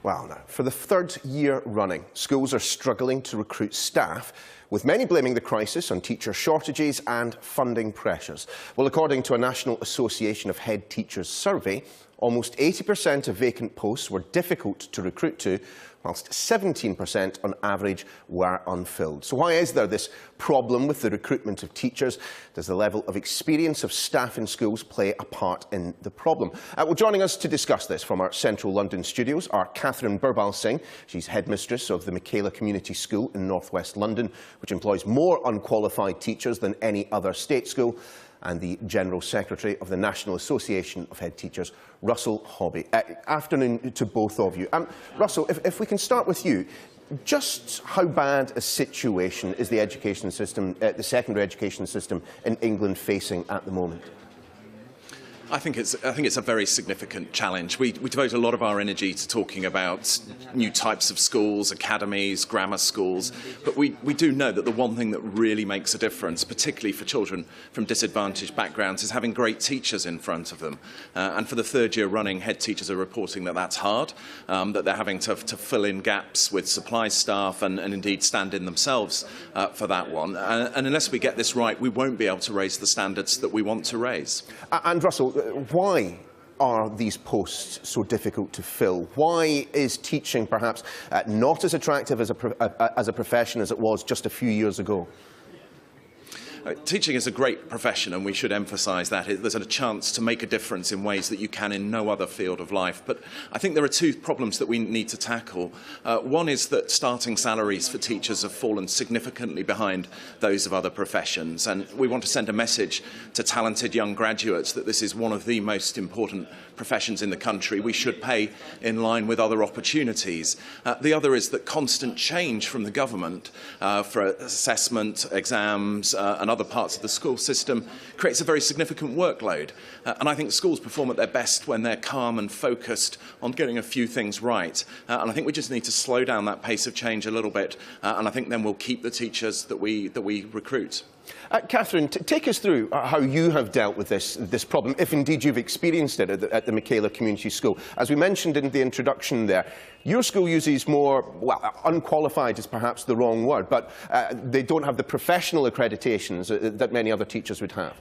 Well, now, for the third year running, schools are struggling to recruit staff, with many blaming the crisis on teacher shortages and funding pressures. Well, according to a National Association of Head Teachers survey, almost 80% of vacant posts were difficult to recruit to, whilst 17% on average were unfilled. So why is there this problem with the recruitment of teachers? Does the level of experience of staff in schools play a part in the problem? Well, joining us to discuss this from our central London studios are Catherine Birbal Singh. She's headmistress of the Michaela Community School in North West London, which employs more unqualified teachers than any other state school, and the General Secretary of the National Association of Head Teachers, Russell Hobby. Afternoon to both of you. Russell, if we can start with you, just how bad a situation is the education system, the secondary education system in England facing at the moment? I think it's a very significant challenge. We devote a lot of our energy to talking about new types of schools, academies, grammar schools, but we do know that the one thing that really makes a difference, particularly for children from disadvantaged backgrounds, is having great teachers in front of them. And for the third year running, head teachers are reporting that that's hard, that they're having to fill in gaps with supply staff and indeed stand in themselves for that one. And unless we get this right, we won't be able to raise the standards that we want to raise. And Russell, why are these posts so difficult to fill? Why is teaching perhaps not as attractive as a profession as it was just a few years ago? Teaching is a great profession, and we should emphasise that. There's a chance to make a difference in ways that you can in no other field of life. But I think there are two problems that we need to tackle. One is that starting salaries for teachers have fallen significantly behind those of other professions, and we want to send a message to talented young graduates that this is one of the most important professions in the country. We should pay in line with other opportunities. The other is that constant change from the government for assessment, exams and other parts of the school system creates a very significant workload. And I think schools perform at their best when they're calm and focused on getting a few things right. And I think we just need to slow down that pace of change a little bit, and I think then we'll keep the teachers that we recruit. Catherine, take us through how you have dealt with this problem, if indeed you've experienced it at the Michaela Community School. As we mentioned in the introduction there, your school uses more, well, unqualified is perhaps the wrong word, but they don't have the professional accreditations that many other teachers would have.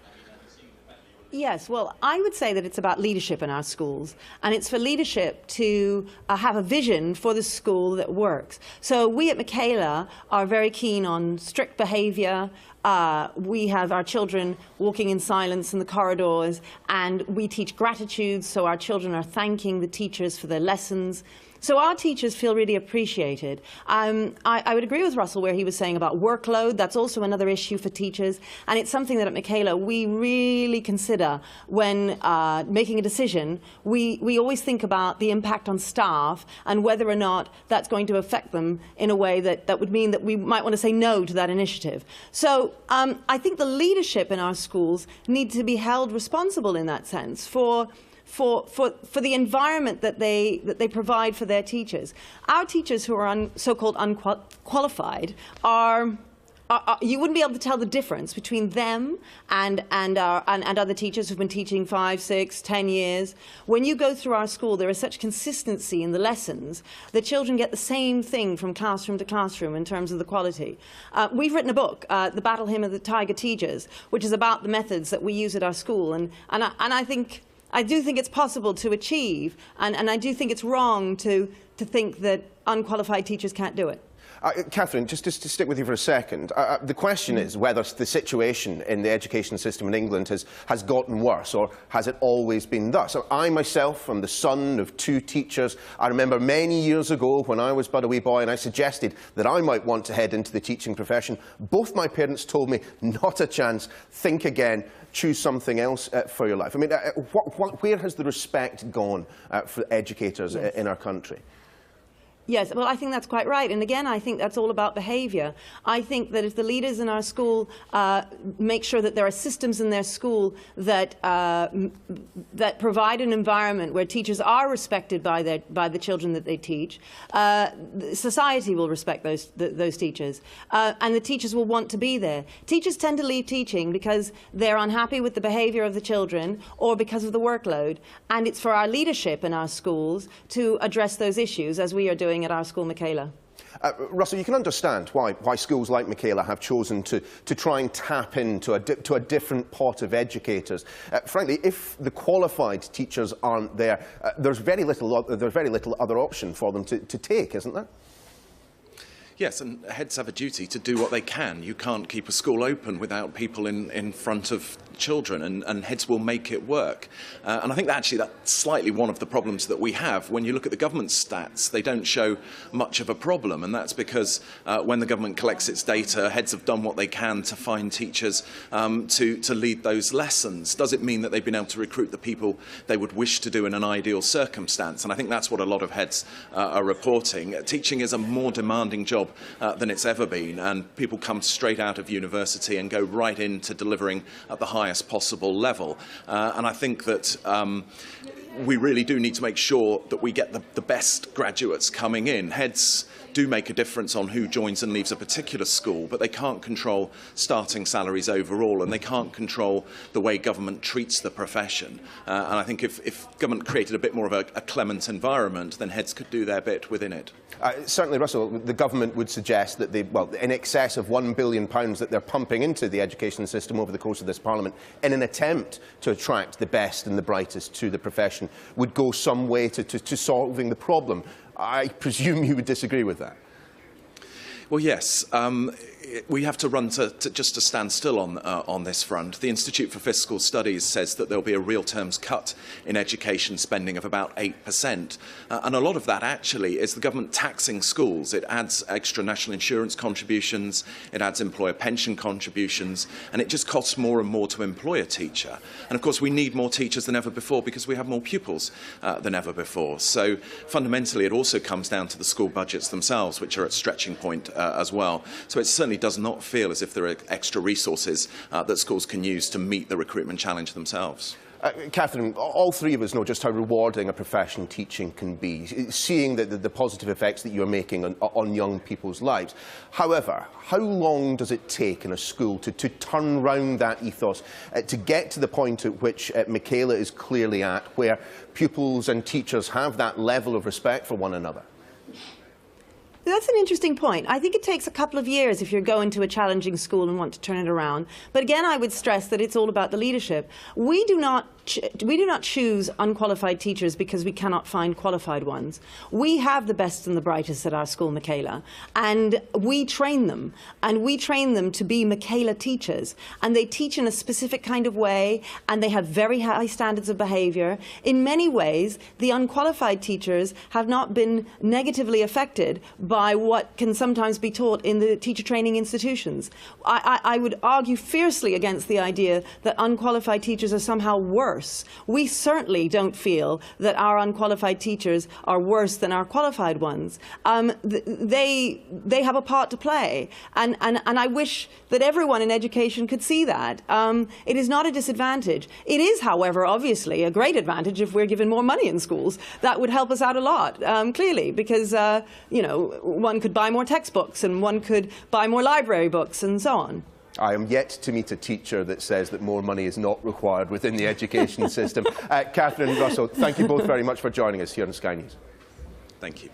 Yes, well, I would say that it's about leadership in our schools, and it's for leadership to have a vision for the school that works. So we at Michaela are very keen on strict behaviour. We have our children walking in silence in the corridors, and we teach gratitude, so our children are thanking the teachers for their lessons. So our teachers feel really appreciated. I would agree with Russell where he was saying about workload. That's also another issue for teachers, and it's something that at Michaela we really consider when making a decision. We always think about the impact on staff and whether or not that's going to affect them in a way that would mean that we might want to say no to that initiative. So I think the leadership in our schools need to be held responsible in that sense for the environment that they provide for their teachers. Our teachers who are so-called unqualified are you wouldn't be able to tell the difference between them and other teachers who've been teaching 5, 6, 10 years. When you go through our school, there is such consistency in the lessons. The children get the same thing from classroom to classroom in terms of the quality. We've written a book, The Battle Hymn of the Tiger Teachers, which is about the methods that we use at our school, and I do think it's possible to achieve, and I do think it's wrong to think that unqualified teachers can't do it. Catherine, just to stick with you for a second, the question is whether the situation in the education system in England has gotten worse, or has it always been thus? So I myself am the son of 2 teachers. I remember many years ago when I was but a wee boy and I suggested that I might want to head into the teaching profession. Both my parents told me, not a chance, think again, choose something else for your life. I mean, where has the respect gone for educators in our country? Yes, well, I think that's quite right. And again, I think that's all about behaviour. I think that if the leaders in our school make sure that there are systems in their school that that provide an environment where teachers are respected by the children that they teach, society will respect those teachers, and the teachers will want to be there. Teachers tend to leave teaching because they're unhappy with the behaviour of the children or because of the workload. And it's for our leadership in our schools to address those issues, as we are doing at our school, Michaela. Russell, you can understand why schools like Michaela have chosen to try and tap into a different pot of educators. Frankly, if the qualified teachers aren't there, there's very little other option for them to take, isn't there? Yes, and heads have a duty to do what they can. You can't keep a school open without people in front of children, and heads will make it work. And I think that's slightly one of the problems that we have. When you look at the government stats, they don't show much of a problem, and that's because when the government collects its data, heads have done what they can to find teachers to lead those lessons. Does it mean that they've been able to recruit the people they would wish to do in an ideal circumstance? And I think that's what a lot of heads are reporting. Teaching is a more demanding job than it's ever been, and people come straight out of university and go right into delivering at the highest possible level. And I think that we really do need to make sure that we get the best graduates coming in. Heads do make a difference on who joins and leaves a particular school, but they can't control starting salaries overall, and they can't control the way government treats the profession. And I think if government created a bit more of a clement environment, then heads could do their bit within it. Certainly, Russell, the government would suggest that in excess of £1 billion that they're pumping into the education system over the course of this Parliament in an attempt to attract the best and the brightest to the profession would go some way to solving the problem. I presume you would disagree with that. Well, yes. We have to run just to stand still on this front. The Institute for Fiscal Studies says that there'll be a real terms cut in education spending of about 8%. And a lot of that actually is the government taxing schools. It adds extra national insurance contributions, it adds employer pension contributions, and it just costs more and more to employ a teacher. And of course we need more teachers than ever before because we have more pupils than ever before. So fundamentally it also comes down to the school budgets themselves, which are at stretching point as well. So it certainly does not feel as if there are extra resources that schools can use to meet the recruitment challenge themselves. Catherine, all three of us know just how rewarding a profession teaching can be, seeing the positive effects that you're making on young people's lives. However, how long does it take in a school to turn round that ethos, to get to the point at which Michaela is clearly at, where pupils and teachers have that level of respect for one another? That's an interesting point. I think it takes a couple of years if you're going to a challenging school and want to turn it around. But again, I would stress that it's all about the leadership. We do not choose unqualified teachers because we cannot find qualified ones. We have the best and the brightest at our school, Michaela, and we train them. And we train them to be Michaela teachers. And they teach in a specific kind of way, and they have very high standards of behaviour. In many ways, the unqualified teachers have not been negatively affected by what can sometimes be taught in the teacher training institutions. I would argue fiercely against the idea that unqualified teachers are somehow worse. We certainly don't feel that our unqualified teachers are worse than our qualified ones. They have a part to play, and I wish that everyone in education could see that. It is not a disadvantage. It is, however, obviously a great advantage if we're given more money in schools. That would help us out a lot, clearly, because you know, one could buy more textbooks and one could buy more library books and so on. I am yet to meet a teacher that says that more money is not required within the education system. Catherine, Russell, thank you both very much for joining us here on Sky News. Thank you.